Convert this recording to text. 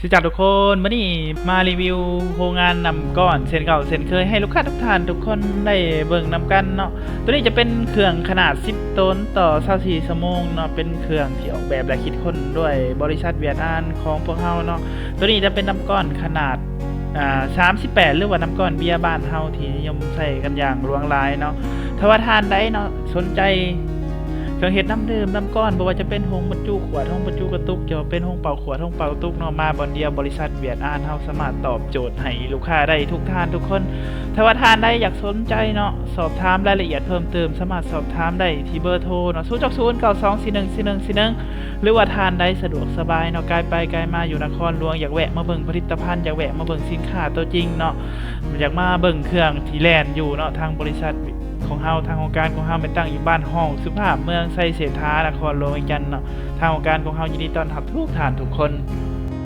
สวัสดีทุกคนมื่อนี้มารีวิวโรงงานนำก้อนเส้นเก่าเส้นเคยให้ลูกค้าทุกท่านทุกคนได้เบิ่งนำกันเนาะตัวนี้จะเป็นเครื่องขนาด10ต้นต่อ24ชั่วโมงเนาะเป็นเครื่องที่ออกแบบและคิดค้นด้วยบริษัทเวียดนามของพวกเฮาเนาะตัวนี้จะเป็นน้ำก้อนขนาด38หรือว่าน้ำก้อนเบียร์บ้านเฮาที่นิยมใส่กันอย่างหลวงหลายเนาะถ้าว่าทานได้เนาะสนใจเครื่องเฮ็ดน้ำดื่มน้ำก้อนบ่ว่าจะเป็นโฮงบรรจุขวดโฮงบรรจุกระตุกจะเป็นโฮงเป่าขวดโฮงเป่ากระตุกเนาะมาบอนเดียวบริษัทเวียดนามเฮาสามารถตอบโจทย์ให้ลูกค้าได้ทุกท่านทุกคนถ้าว่าทานได้อยากสนใจเนาะสอบถามรายละเอียดเพิ่มเติมสามารถสอบถามได้ที่เบอร์โทรเนาะ09092414141หรือว่าทานได้สะดวกสบายเนาะไกลไปไกลมาอยู่นครหลวงอยากแวะมาเบิ่งผลิตภัณฑ์อยากแวะมาเบิ่งสินค้าตัวจริงเนาะอยากมาเบิ่งเครื่องที่แลนอยู่เนาะทางบริษัทของเฮาทางองค์การของเฮาเป็นตั้งอยู่บ้านห้องสุภาพเมืองไซเสถานครหลวงอีกจันเนาะทางองค์การของเฮายินดีต้อนรับทุกท่านทุกคน